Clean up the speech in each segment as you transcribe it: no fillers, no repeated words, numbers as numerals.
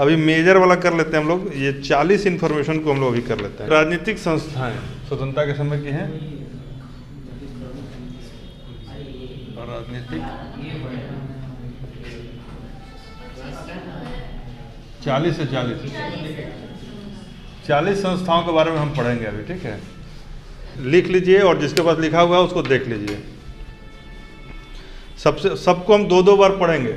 अभी मेजर वाला कर लेते हैं हम लोग, ये 40 इन्फॉर्मेशन को हम लोग अभी कर लेते हैं। राजनीतिक संस्थाएं स्वतंत्रता के समय की हैं, और राजनीतिक 40 से 40 संस्थाओं के बारे में हम पढ़ेंगे अभी, ठीक है। लिख लीजिए और जिसके पास लिखा हुआ है उसको देख लीजिए। सबको हम 2-2 बार पढ़ेंगे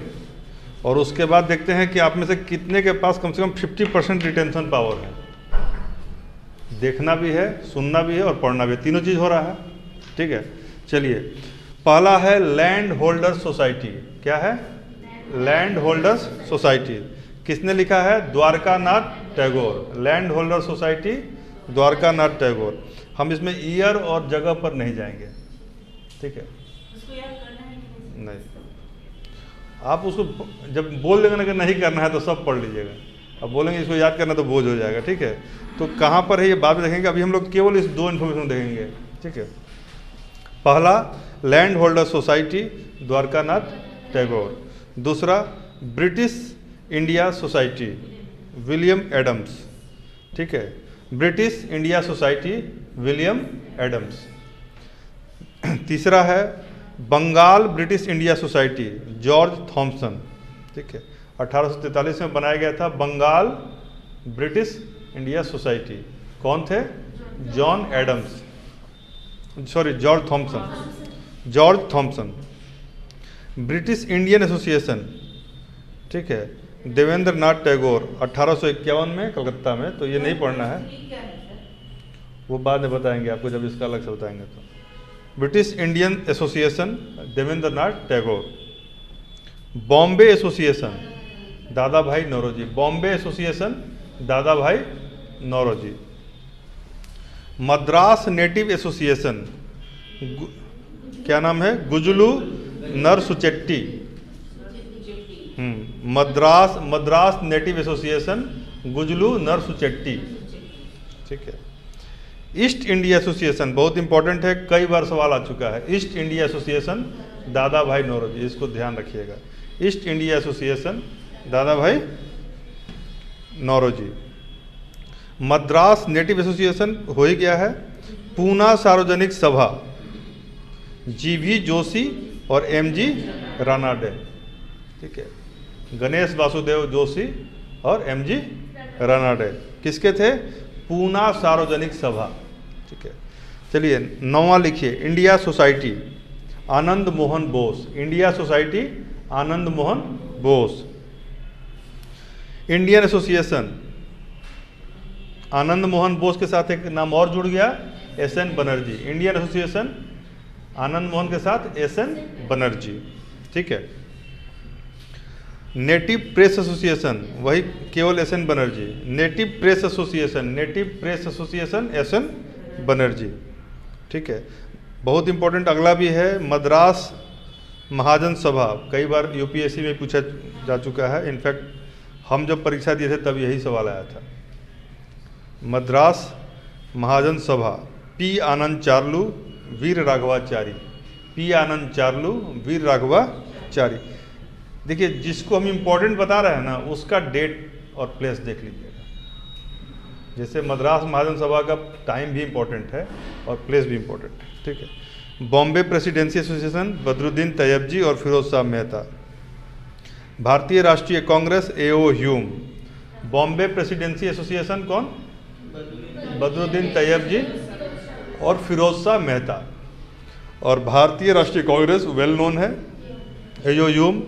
और उसके बाद देखते हैं कि आप में से कितने के पास कम से कम 50% रिटेंशन पावर है। देखना भी है, सुनना भी है और पढ़ना भी है, तीनों चीज़ हो रहा है, ठीक है। चलिए, पहला है लैंड होल्डर्स सोसाइटी। क्या है? Land holders society. किसने लिखा है? Dwarkanath Tagore. Land holder society, Dwarkanath Tagore. हम इसमें ईयर और जगह पर नहीं जाएंगे, ठीक है। नहीं, आप उसको जब बोल देंगे ना कि नहीं करना है तो सब पढ़ लीजिएगा। अब बोलेंगे इसको याद करना तो बोझ हो जाएगा, ठीक है। तो कहाँ पर है ये बाद में देखेंगे, अभी हम लोग केवल इस 2 इन्फॉर्मेशन देखेंगे, ठीक है। पहला land holder society, Dwarkanath Tagore. दूसरा British India society, William Adams, ठीक है। British India society, William Adams. तीसरा है Bengal British India society, George Thomson, ठीक है। 1843 में बनाया गया था बंगाल ब्रिटिश इंडिया सोसाइटी। कौन थे? John Adams, sorry George Thomson, George Thomson. British Indian association, ठीक है, देवेंद्र नाथ टैगोर, 1851 में कलकत्ता में। तो ये नहीं पढ़ना है, वो बाद में बताएंगे आपको जब इसका अलग से बताएंगे। तो British Indian association, Devendra Nath Tagore. Bombay association, Dadabhai Naoroji. Bombay association, Dadabhai Naoroji. Madras native association, क्या नाम है? गुजलू नरसुचेट्टी। मद्रास नेटिव एसोसिएशन, गुजलू नरसुचेट्टी, ठीक है। ईस्ट इंडिया एसोसिएशन बहुत इंपॉर्टेंट है, कई बार सवाल आ चुका है। East India association, Dadabhai Naoroji, इसको ध्यान रखिएगा। East India association, Dadabhai Naoroji. Madras native association हो ही गया है। पूना सार्वजनिक सभा, जीवी जोशी और एमजी रानाडे, ठीक है। गणेश वासुदेव जोशी और एमजी रानाडे किसके थे? पूना सार्वजनिक सभा, ठीक है। चलिए, 9वां लिखिए, India society, Anand Mohan Bose. India society, Anand Mohan Bose. Indian association, Anand Mohan Bose के साथ एक नाम और जुड़ गया, SN Banerjee. Indian association, Anand Mohan के साथ एसएन बनर्जी, ठीक है। नेटिव प्रेस एसोसिएशन, वही केवल S N Banerjee. Native press association, native press association, S N Banerjee, ठीक है। बहुत इंपॉर्टेंट अगला भी है, मद्रास महाजन सभा। कई बार यूपीएससी में पूछा जा चुका है, इनफैक्ट हम जब परीक्षा दिए थे तब यही सवाल आया था। मद्रास महाजन सभा, पी आनंद चार्लू, वीर राघवाचारी। पी आनंद चार्लू, वीर राघवाचारी। देखिए, जिसको हम इम्पोर्टेंट बता रहे हैं ना, उसका डेट और प्लेस देख लीजिएगा। जैसे मद्रास महाजन सभा का टाइम भी इम्पोर्टेंट है और प्लेस भी इम्पोर्टेंट है, ठीक है। बॉम्बे प्रेसिडेंसी एसोसिएशन, बदरुद्दीन तैयब और फिरोज शाह मेहता। भारतीय Rashtriya Congress, A.O.. Hume. Bombay presidency association कौन? बदरुद्दीन तैयब और फिरोज शाह मेहता। और Bharatiya Rashtriya Congress well known है, A O. Hume.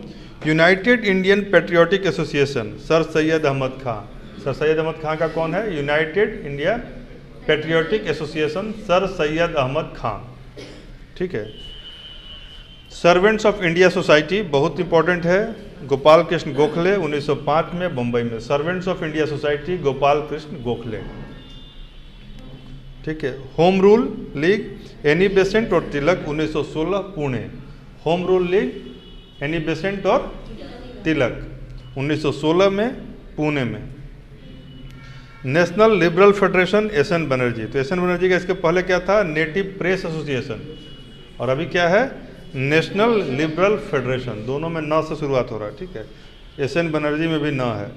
United Indian patriotic association, sir Syed Ahmed Khan. Sir Syed Ahmed Khan का कौन है? United India patriotic association, sir Syed Ahmed Khan, ठीक है। सर्वेंट्स ऑफ इंडिया सोसाइटी बहुत इंपॉर्टेंट है, गोपाल कृष्ण गोखले, 1905 में बम्बई में। Servants of India society, Gopal Krishna Gokhale, ठीक है। Home rule league, Annie Besant और Tilak, 1916 Pune. Home rule league, Annie Besant और तिलक, 1916 में पुणे में। National liberal federation, S N Banerjee. तो एसएन बनर्जी का इसके पहले क्या था? नेटिव प्रेस एसोसिएशन, और अभी क्या है? National liberal federation. दोनों में न से शुरुआत हो रहा है, ठीक है। एसएन बनर्जी में भी न है।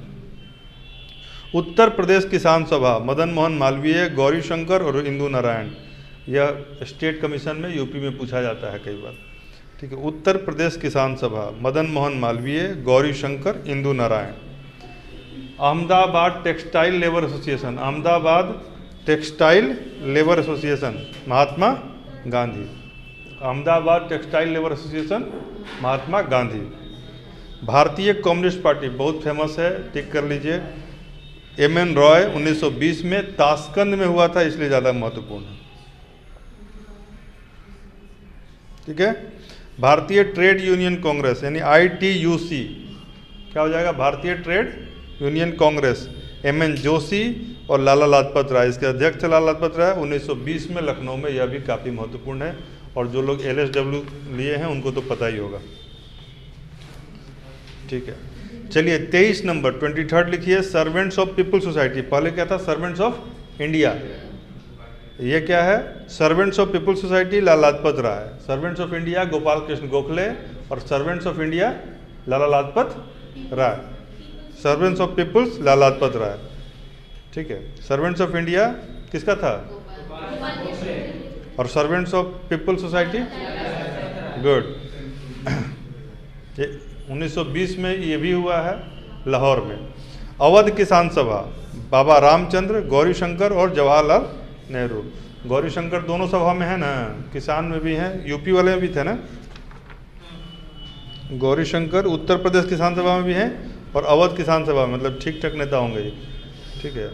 उत्तर प्रदेश किसान सभा, मदन मोहन मालवीय, गौरी शंकर और इंदु नारायण। यह स्टेट कमीशन में यूपी में पूछा जाता है कई बार। ठीक है, उत्तर Pradesh Kisan Sabha, Madan Mohan Malaviya, Gauri Shankar, Indu Narayan. Ahmedabad textile labour association, Ahmedabad textile labour association, Mahatma Gandhi. Ahmedabad textile labour association, Mahatma Gandhi. Bharatiya communist party बहुत फेमस है, टिक कर लीजिए। एम.एन. रॉय 1920 में ताशकंद में हुआ था, इसलिए ज़्यादा महत्वपूर्ण है। ठीक है, भारतीय ट्रेड यूनियन कांग्रेस यानी ITUC, क्या हो जाएगा? भारतीय trade union Congress, M.N. Joshi और लाला लाजपत राय, इसके अध्यक्ष लाला लाजपत राय, 1920 में लखनऊ में। यह भी काफ़ी महत्वपूर्ण है और जो लोग LSW लिए हैं उनको तो पता ही होगा। ठीक है, चलिए 23 नंबर 23 लिखिए, सर्वेंट्स ऑफ पीपल सोसाइटी। पहले क्या था? Servants of India. ये क्या है? Servants of people society Lala Lajpat Rai, servants of India Gopal Krishna Gokhale और servants of India Lala Lajpat Rai. Servants of people's Lala Lajpat Rai. ठीक है, सर्वेंट्स ऑफ इंडिया किसका था? और servants of people society, good. 1920 में ये भी हुआ है लाहौर में। अवध किसान सभा, बाबा रामचंद्र, गौरी शंकर और जवाहरलाल नेहरू। गौरी शंकर दोनों सभा में है ना, किसान में भी हैं, यूपी वाले में भी थे ना। गौरी शंकर उत्तर प्रदेश किसान सभा में भी हैं और अवध किसान सभा में, मतलब ठीक ठाक नेता होंगे ये। ठीक है,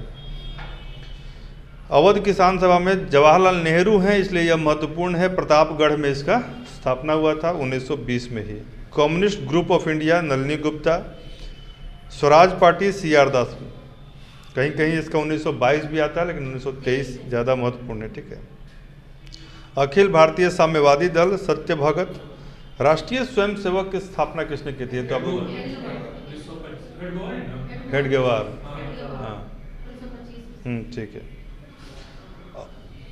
अवध किसान सभा में जवाहरलाल नेहरू हैं, इसलिए यह महत्वपूर्ण है। प्रतापगढ़ में इसका स्थापना हुआ था 1920 में ही। Communist group of India, Nalini Gupta. Swaraj party, CR Das. कहीं कहीं इसका 1922 भी आता है, लेकिन 1923 ज़्यादा महत्वपूर्ण है। ठीक है, अखिल भारतीय साम्यवादी दल, सत्य भगत। राष्ट्रीय स्वयंसेवक की स्थापना किसने की थी? तो आप हेडगेवार। हाँ, ठीक है।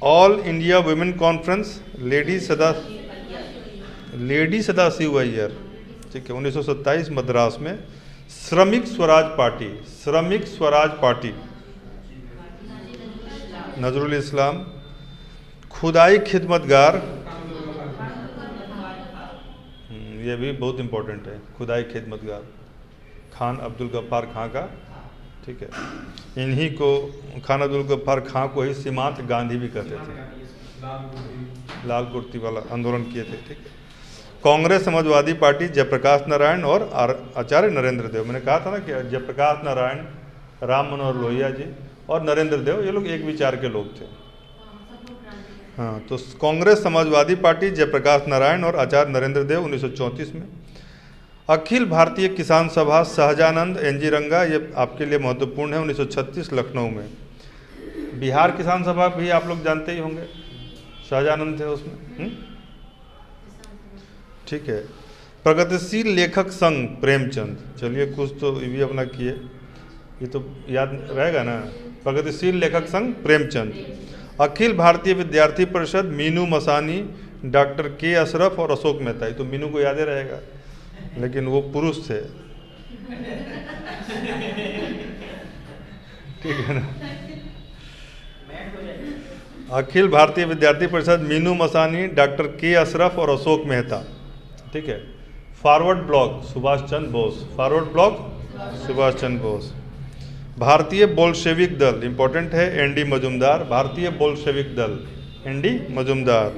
All India women conference, lady Sadashiv Iyer. ठीक है, 1927 मद्रास में। श्रमिक स्वराज पार्टी, श्रमिक स्वराज पार्टी, नजरुल इस्लाम। खुदाई खिदमतगार, ये भी बहुत इंपॉर्टेंट है, खुदाई खिदमतगार, खान अब्दुल गफ्फार खां का। ठीक है, इन्हीं को, खान अब्दुल गफ्फार खां को ही सीमांत गांधी भी कहते थे, लाल कुर्ती वाला आंदोलन किए थे। ठीक है, कांग्रेस समाजवादी पार्टी, जयप्रकाश नारायण और आचार्य नरेंद्र देव। मैंने कहा था ना कि जयप्रकाश नारायण, राम मनोहर लोहिया जी और नरेंद्र देव, ये लोग एक विचार के लोग थे। हाँ, तो कांग्रेस समाजवादी पार्टी, जयप्रकाश नारायण और आचार्य नरेंद्र देव 1934 में। अखिल भारतीय किसान सभा, सहजानंद, NG रंगा, ये आपके लिए महत्वपूर्ण है, 1936 लखनऊ में। बिहार किसान सभा भी आप लोग जानते ही होंगे, सहजानंद थे उसमें। ठीक है, प्रगतिशील लेखक संघ, प्रेमचंद। चलिए कुछ तो ये भी अपना किए, ये तो याद रहेगा ना। प्रगतिशील लेखक संघ, प्रेमचंद। अखिल भारतीय विद्यार्थी परिषद, मीनू मसानी, डॉक्टर K. अशरफ और अशोक मेहता। ये तो मीनू को याद ही रहेगा, लेकिन वो पुरुष थे। ठीक है ना। अखिल भारतीय विद्यार्थी परिषद, मीनू मसानी, डॉक्टर K. अशरफ और अशोक मेहता। ठीक है, forward block, Subhash Chandra Bose. Forward block, Subhash Chandra Bose. भारतीय बोल्शेविक दल, इंपॉर्टेंट है, ND मजुमदार। भारतीय बोल्शेविक दल, ND मजुमदार।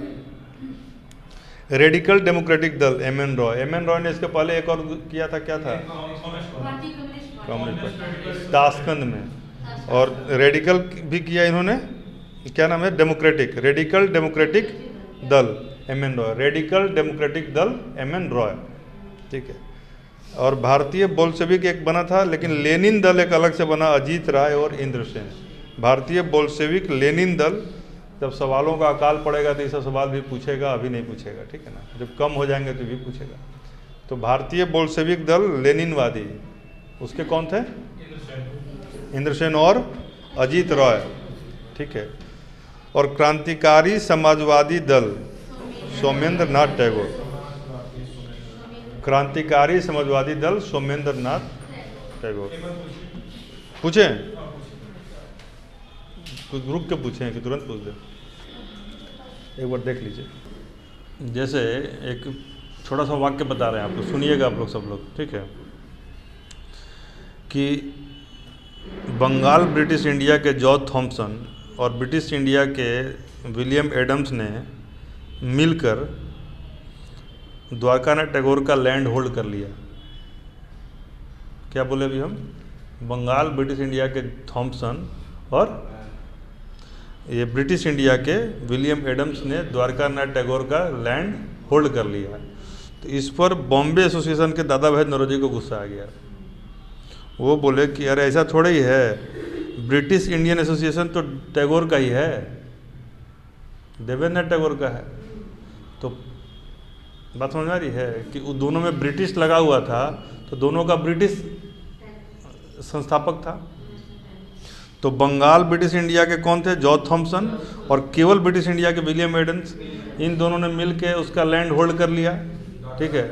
रेडिकल डेमोक्रेटिक दल, M.N. रॉय। M.N. रॉय ने इसके पहले एक और किया था, क्या था? कम्युनिस्ट पार्टी, ताशकंद में। और रेडिकल भी किया इन्होंने, क्या नाम है? डेमोक्रेटिक, रेडिकल डेमोक्रेटिक दल, M.N. रॉय। रेडिकल डेमोक्रेटिक दल, M.N. रॉय। ठीक है, और भारतीय बोल्शेविक एक बना था, लेकिन लेनिन दल एक अलग से बना, अजीत राय और इंद्रसेन। भारतीय बोल्शेविक लेनिन दल। जब सवालों का अकाल पड़ेगा तो ये सवाल भी पूछेगा, अभी नहीं पूछेगा। ठीक है ना, जब कम हो जाएंगे तो भी पूछेगा। तो भारतीय बोल्शेविक दल लेनिनवादी, उसके कौन थे? इंद्रसेन और अजीत रॉय। ठीक है, और क्रांतिकारी समाजवादी दल, सोमेंद्र नाथ टैगोर। क्रांतिकारी समाजवादी दल, सोमेंद्र नाथ टैगोर। पूछें? कुछ रुक के पूछें कि तुरंत पूछ दें? एक बार देख लीजिए। जैसे एक छोटा सा वाक्य बता रहे हैं आपको, सुनिएगा आप लोग सब लोग, ठीक है? कि बंगाल ब्रिटिश इंडिया के जॉर्ज थॉमसन और ब्रिटिश इंडिया के विलियम एडम्स ने मिलकर द्वारकानाथ टैगोर का लैंड होल्ड कर लिया। क्या बोले अभी हम? बंगाल ब्रिटिश इंडिया के थॉमसन और ये ब्रिटिश इंडिया के विलियम एडम्स ने द्वारकानाथ टैगोर का लैंड होल्ड कर लिया। तो इस पर बॉम्बे एसोसिएशन के दादा भाई नौरोजी को गुस्सा आ गया। वो बोले कि अरे ऐसा थोड़ा ही है, ब्रिटिश इंडियन एसोसिएशन तो टैगोर का ही है, देवेंद्रनाथ टैगोर का है। तो बात समझ आ रही है कि उन दोनों में ब्रिटिश लगा हुआ था, तो दोनों का ब्रिटिश संस्थापक था। तो बंगाल ब्रिटिश इंडिया के कौन थे? जॉर्ज थॉमसन, और केवल ब्रिटिश इंडिया के विलियम एडम्स। इन दोनों ने मिलकर उसका लैंड होल्ड कर लिया, ठीक है,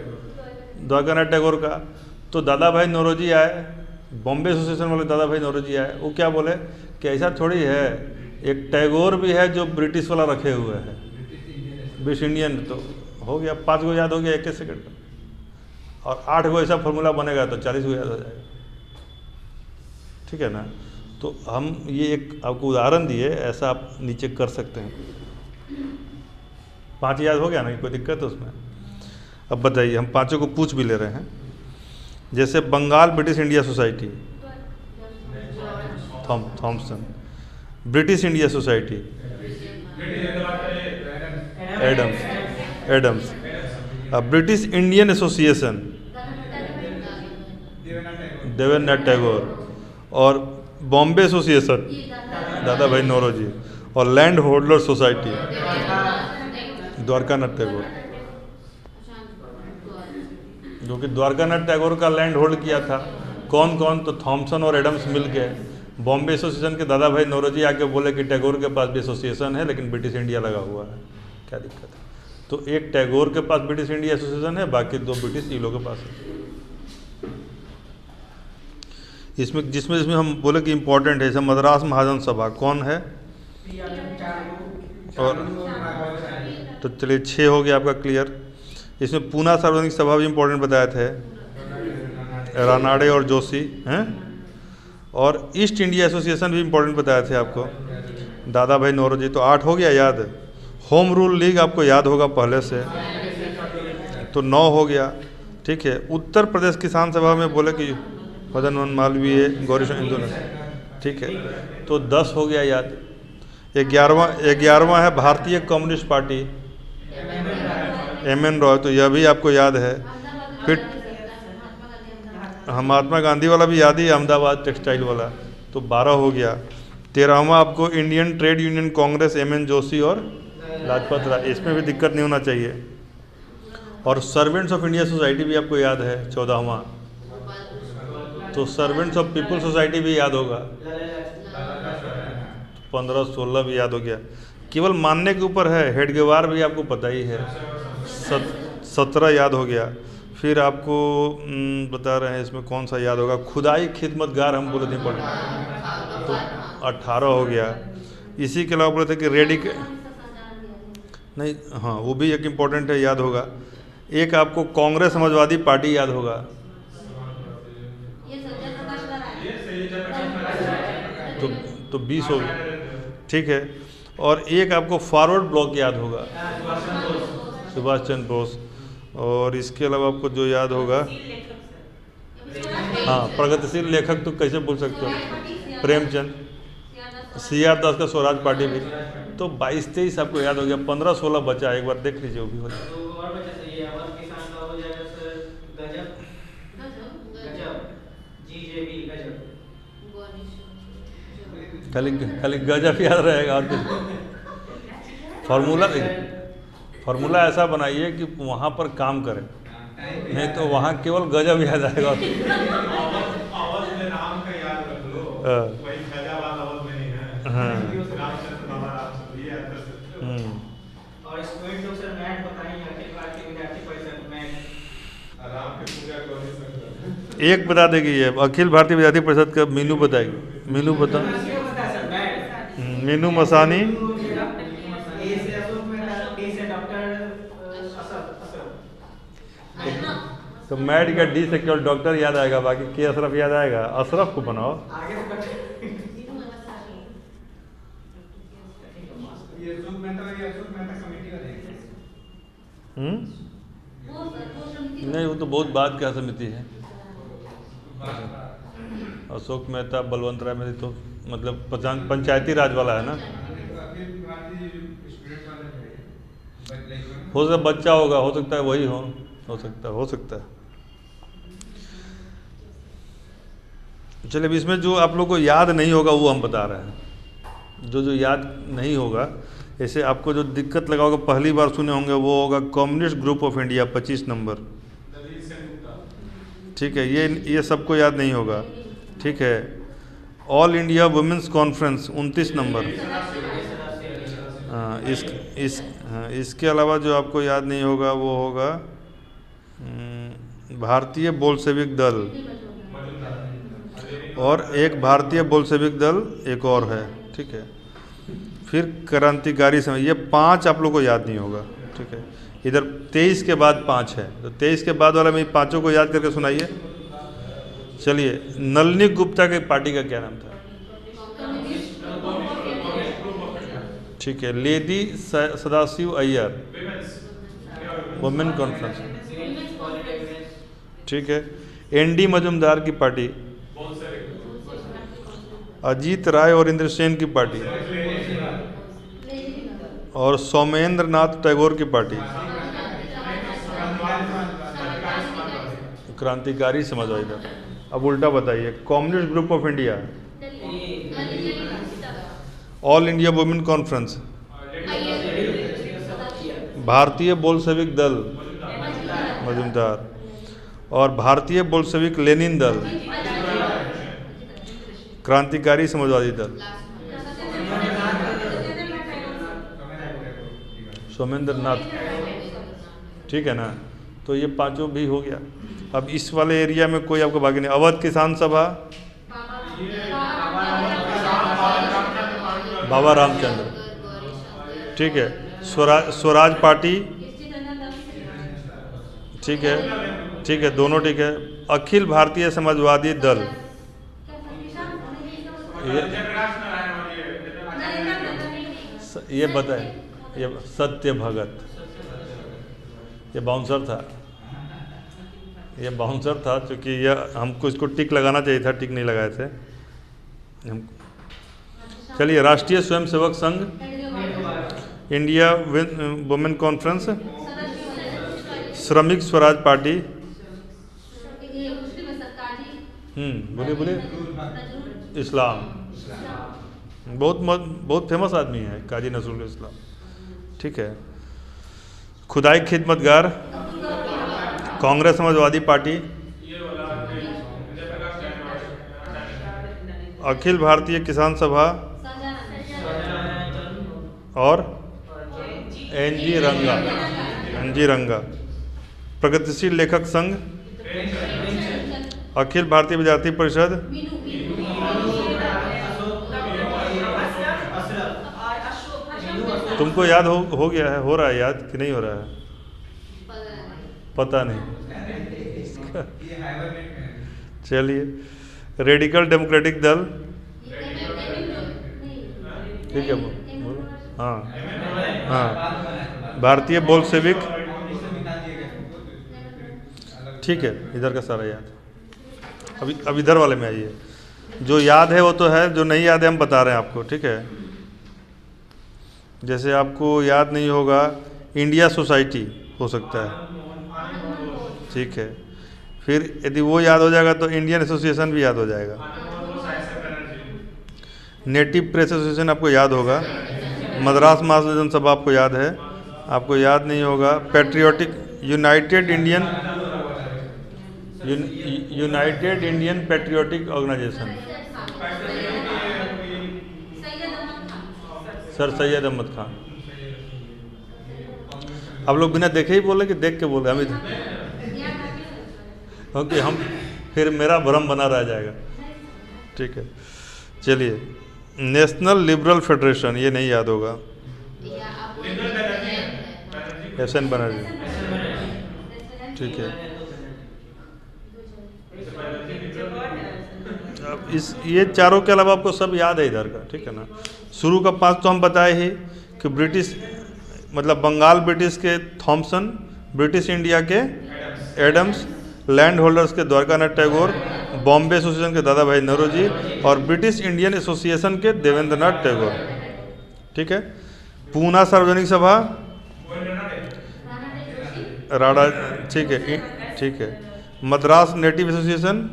द्वारकानाथ टैगोर का। तो दादा भाई नौरोजी आए, बॉम्बे एसोसिएशन वाले दादा भाई नौरोजी आए। वो क्या बोले कि ऐसा थोड़ी है, एक टैगोर भी है जो ब्रिटिश वाला रखे हुए है, ब्रिटिश इंडियन। तो हो गया, 5 गो याद हो गया 1 सेकंड में, और 8 गो ऐसा फॉर्मूला बनेगा तो 40 गो याद हो जाएगा, ठीक है ना? तो हम ये एक आपको उदाहरण दिए, ऐसा आप नीचे कर सकते हैं। 5 याद हो गया ना? कोई दिक्कत है उसमें? अब बताइए, हम 5 को पूछ भी ले रहे हैं। जैसे Bengal British India society, Thomson. British India society, Adams. British Indian association, Debendranath Tagore. और Bombay association, Dadabhai Naoroji. और land holder society, Dwarkanath Tagore, जो कि द्वारकानाथ टैगोर का लैंड होल्ड किया था। कौन कौन? तो थॉमसन और एडम्स मिल के। बॉम्बे एसोसिएशन के दादा भाई नौरोजी आके बोले कि टैगोर के पास भी एसोसिएशन है, लेकिन ब्रिटिश इंडिया लगा हुआ है, क्या दिक्कत है? तो एक टैगोर के पास ब्रिटिश इंडिया एसोसिएशन है, बाकी 2 ब्रिटिश ईलो के पास है। जिसमें हम बोले कि इम्पोर्टेंट है, जैसे मद्रास महाजन सभा कौन है? और तो चलिए 6 हो गया आपका क्लियर। इसमें पूना सार्वजनिक सभा भी इम्पोर्टेंट बताए थे, रानाडे और जोशी हैं। और ईस्ट इंडिया एसोसिएशन भी इम्पोर्टेंट बताए थे आपको, दादा भाई नौरोजी। तो 8 हो गया याद। होम रूल लीग आपको याद होगा पहले से, तो 9 हो गया, ठीक है। उत्तर प्रदेश किसान सभा में बोले कि मदन मोहन मालवीय, गौरी इंदु, ठीक है, तो 10 हो गया याद। 11वां है भारतीय communist party, M N Roy, तो यह भी आपको याद है। फिर महात्मा गांधी वाला भी याद ही, अहमदाबाद टेक्सटाइल वाला, तो 12 हो गया। 13वां आपको Indian trade union congress, M N Joshi और लाजपत राय, इसमें भी दिक्कत नहीं होना चाहिए। और सर्वेंट्स ऑफ इंडिया सोसाइटी भी आपको याद है, 14वां। तो सर्वेंट्स ऑफ पीपल सोसाइटी भी याद होगा, 15-16 भी याद हो गया। केवल मानने के ऊपर है, हेडगेवार भी आपको पता ही है, 17 याद हो गया। फिर आपको बता रहे हैं इसमें कौन सा याद होगा, खुदाई खिदमतगार हम बोले थे पढ़े, तो 18 हो गया। इसी के अलावा बोले थे कि नहीं, हाँ वो भी एक इम्पोर्टेंट है, याद होगा। एक आपको कांग्रेस समाजवादी पार्टी याद होगा, तो 20 हो गया, ठीक है। और एक आपको फॉरवर्ड ब्लॉक याद होगा, सुभाष चंद्र बोस। और इसके अलावा आपको जो याद होगा, हाँ प्रगतिशील लेखक तो कैसे बोल सकते हो, प्रेमचंद। CR दास का स्वराज पार्टी भी। तो 22-23 आपको याद हो गया, 15-16 बचा, एक बार देख लीजिए वो भी हो जाए। खाली गजब याद रहेगा। और फार्मूला ऐसा बनाइए कि वहाँ पर काम करे, नहीं तो वहाँ केवल गजब याद आएगा। हाँ, एक बता देगी ये, अखिल भारतीय विद्यार्थी परिषद का मीनू बताएगी। मीनू बता, मीनू मसानी, तो मैट का डी से केवल डॉक्टर याद आएगा, बाकी के अशरफ याद आएगा। अशरफ को बनाओ। नहीं, वो तो बहुत बाद का समिति है। अशोक मेहता, बलवंत राय मेहता तो मतलब पंचायती राज वाला है ना। हो सकता बच्चा होगा, हो सकता है वही हो सकता है। चलिए, अब इसमें जो आप लोग को याद नहीं होगा वो हम बता रहे हैं। जो याद नहीं होगा, ऐसे आपको जो दिक्कत लगा होगा, पहली बार सुने होंगे, वो होगा communist group of India 25 number. ठीक है, ये सबको याद नहीं होगा। ठीक है, all India women's conference 29 number. इसके अलावा जो आपको याद नहीं होगा वो होगा भारतीय बोल्शेविक दल, और एक भारतीय बोल्शेविक दल एक और है। ठीक है, फिर क्रांतिकारी समय, ये 5 आप लोग को याद नहीं होगा। ठीक है, इधर 23 के बाद 5 है, तो 23 के बाद वाला में 5 को याद करके सुनाइए। चलिए, नलिनी गुप्ता के पार्टी का क्या नाम था? ठीक है, lady Sadashiv Iyer, women conference. ठीक है, एनडी मजुमदार की पार्टी, अजीत राय और इंद्रसेन की पार्टी, और सोमेंद्र नाथ टैगोर की पार्टी, क्रांतिकारी समाजवादी दल। अब उल्टा बताइए, communist group of India, all India women conference, भारतीय बोल्शेविक दल मजुमदार, और भारतीय बोल्शेविक लेनिन दल, क्रांतिकारी समाजवादी दल, सोमेंद्र नाथ। ठीक है ना, तो ये 5 भी हो गया। अब इस वाले एरिया में कोई आपको बाकी नहीं। अवध किसान सभा, बाबा रामचंद्र। ठीक है, स्वराज पार्टी। ठीक है, दोनों ठीक है। अखिल भारतीय समाजवादी दल, ये बताएं, ये सत्य भगत, ये बाउंसर था, क्योंकि यह हमको इसको टिक लगाना चाहिए था, टिक नहीं लगाए थे हम। चलिए, राष्ट्रीय Swayamsevak Sangh, India women conference, श्रमिक स्वराज पार्टी। बोलिए। इस्लाम, बहुत फेमस आदमी है काजी नजरुल इस्लाम। ठीक है, खुदाई खिदमतगार, कांग्रेस समाजवादी पार्टी, अखिल भारतीय किसान सभा, और एनजी रंगा, प्रगतिशील लेखक संघ, अखिल भारतीय विद्यार्थी परिषद, तुमको याद हो गया है, हो रहा है याद कि नहीं हो रहा है? पता नहीं। चलिए, रेडिकल डेमोक्रेटिक दल। ठीक है, हाँ, भारतीय बोल्शेविक। ठीक है, इधर का सारा याद। अब इधर वाले में आइए। जो याद है वो तो है, जो नहीं याद है हम बता रहे हैं आपको। ठीक है, जैसे आपको याद नहीं होगा, इंडिया सोसाइटी हो सकता है। ठीक है, फिर यदि वो याद हो जाएगा तो इंडियन एसोसिएशन भी याद हो जाएगा। नेटिव प्रेस एसोसिएशन आपको याद होगा। मद्रास महासदन सभा आपको याद है। आपको याद नहीं होगा patriotic united Indian patriotic organisation, sir Syed Ahmed Khan. आप लोग बिना देखे ही बोले कि देख के बोले? हम क्योंकि हम फिर मेरा भ्रम बना रह जाएगा। ठीक है, चलिए नेशनल लिबरल फेडरेशन, ये नहीं याद होगा। एस.एन. बनर्जी, ठीक है। अब ये चारों के अलावा आपको सब याद है इधर का, ठीक है ना। शुरू का 5 तो हम बताए ही कि ब्रिटिश मतलब बंगाल ब्रिटिश के थॉमसन, ब्रिटिश इंडिया के एडम्स, लैंड होल्डर्स के द्वारकानाथ टैगोर, बॉम्बे एसोसिएशन के दादा भाई नौरोजी और ब्रिटिश इंडियन एसोसिएशन के देवेंद्रनाथ टैगोर, ठीक है। पूना सार्वजनिक सभा राणा, ठीक है, ठीक है। मद्रास नेटिव एसोसिएशन,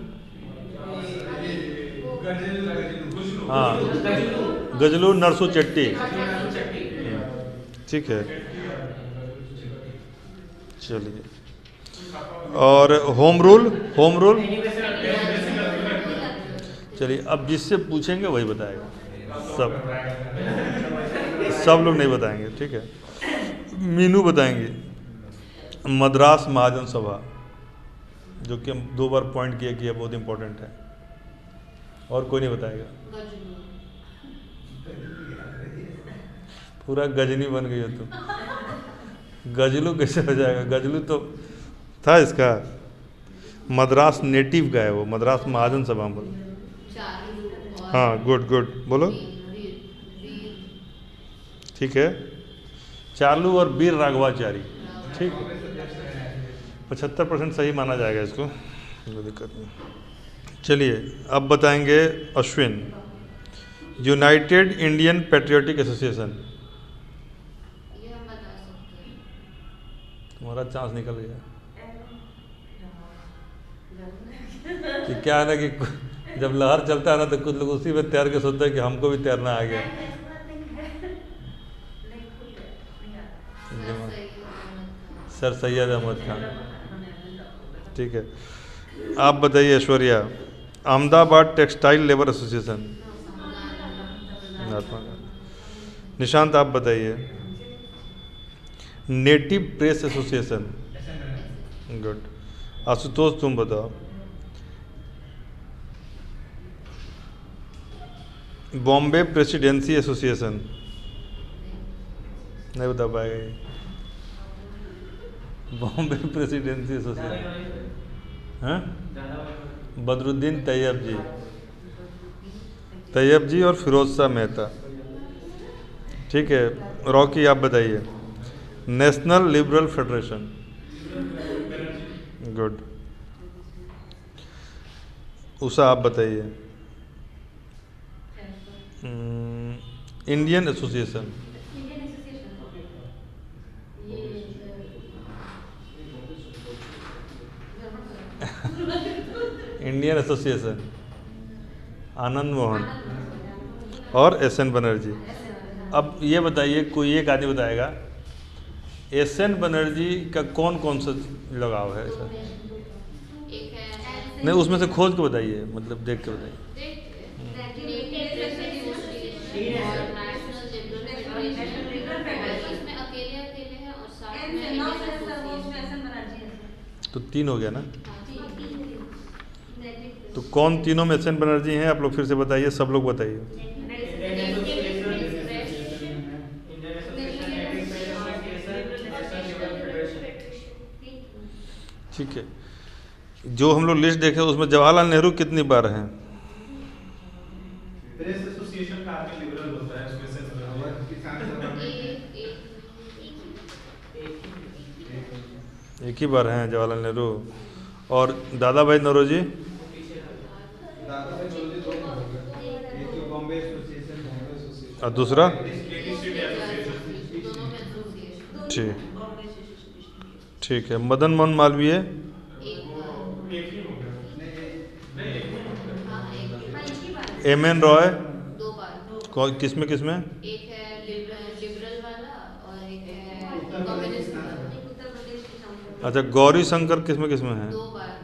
हाँ, गजलू नरसू चट्टी, ठीक है। चलिए, और होम रूल, होम रूल, चलिए अब जिससे पूछेंगे वही बताएगा, सब लोग नहीं बताएंगे, ठीक है। मीनू बताएंगे। मद्रास महाजन सभा, जो कि हम 2 बार पॉइंट किया कि यह बहुत इंपॉर्टेंट है, और कोई नहीं बताएगा। पूरा गजनी बन गई हो तुम। गजलू कैसे हो जाएगा, गजलू तो था इसका, मद्रास नेटिव का है वो, मद्रास महाजन सभा बोलो। हाँ, गुड गुड, बोलो, ठीक है। चार्लू और वीर राघवाचारी, ठीक है। 75% सही माना जाएगा इसको, कोई दिक्कत नहीं। चलिए अब बताएंगे Ashwin. United Indian patriotic association, तुम्हारा चांस निकल गया कि क्या है ना कि जब लहर चलता है ना तो कुछ लोग उसी में तैर के सोचते हैं कि हमको भी तैरना आ गया। सर सैयद अहमद खान, ठीक है। आप बताइए Aishwarya. Ahmedabad textile labour association, Nishant आप बताइए। Native press association, good. Ashutosh तुम बताओ। बॉम्बे प्रेसिडेंसी एसोसिएशन, नहीं बता पाएगा ये। बॉम्बे प्रेसिडेंसी एसोसिएशन, हाँ, बदरुद्दीन तैयब जी और फिरोज शाह मेहता, ठीक है। रॉकी आप बताइए। National liberal federation, good. Usha आप बताइए। Indian association, Indian association, Anand Mohan और एस.एन. बनर्जी। अब ये बताइए, कोई एक आदमी बताएगा एस.एन. बनर्जी का कौन कौन सा लगाव है ऐसा? नहीं, उसमें से खोज के बताइए, मतलब देख के बताइए। तो 3 हो गया ना। तो कौन तीनों में एस.एन. बनर्जी हैं, आप लोग फिर से बताइए, सब लोग बताइए। ठीक है, जो हम लोग लिस्ट देखे उसमें जवाहरलाल नेहरू कितनी बार हैं? प्रेस एसोसिएशन का आगे लिबरल होता है, उसमें से एक ही बार हैं जवाहरलाल नेहरू। और दादा भाई नौरोजी? और दूसरा? ठीक है। मदन मोहन मालवीय? एम.एन. रॉय? किसमें किसमें? एक है लिबरल वाला और एक है कम्युनिस्ट वाला। अच्छा, गौरी शंकर किसमें किसमें है? 2 बार।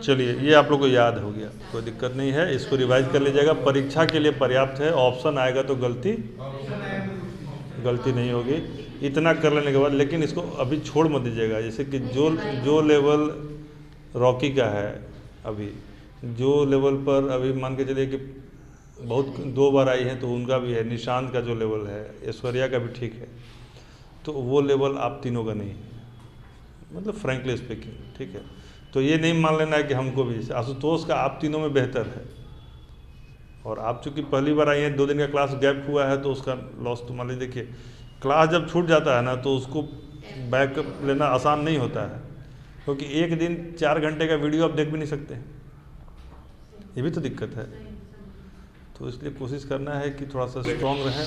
चलिए, ये आप लोग को याद हो गया, कोई दिक्कत नहीं है, इसको रिवाइज कर लीजिएगा, परीक्षा के लिए पर्याप्त है। ऑप्शन आएगा तो गलती नहीं होगी, इतना कर लेने के बाद। लेकिन इसको अभी छोड़ मत दीजिएगा, जैसे कि जो लेवल रॉकी का है अभी जो लेवल पर अभी मान के चलिए कि बहुत 2 बार आई हैं तो उनका भी है, निशांत का जो लेवल है, ऐश्वर्या का भी ठीक है, तो वो लेवल आप तीनों का नहीं है, मतलब फ्रैंकली स्पीकिंग, ठीक है। तो ये नहीं मान लेना है कि हमको भी, आशुतोष का आप तीनों में बेहतर है, और आप चूँकि पहली बार आई हैं, 2 दिन का क्लास गैप हुआ है तो उसका लॉस तो मान लीजिए। देखिए क्लास जब छूट जाता है ना तो उसको बैकअप लेना आसान नहीं होता है, क्योंकि एक दिन 4 घंटे का वीडियो आप देख भी नहीं सकते, ये भी तो दिक्कत है। तो इसलिए कोशिश करना है कि थोड़ा सा स्ट्रॉन्ग रहें।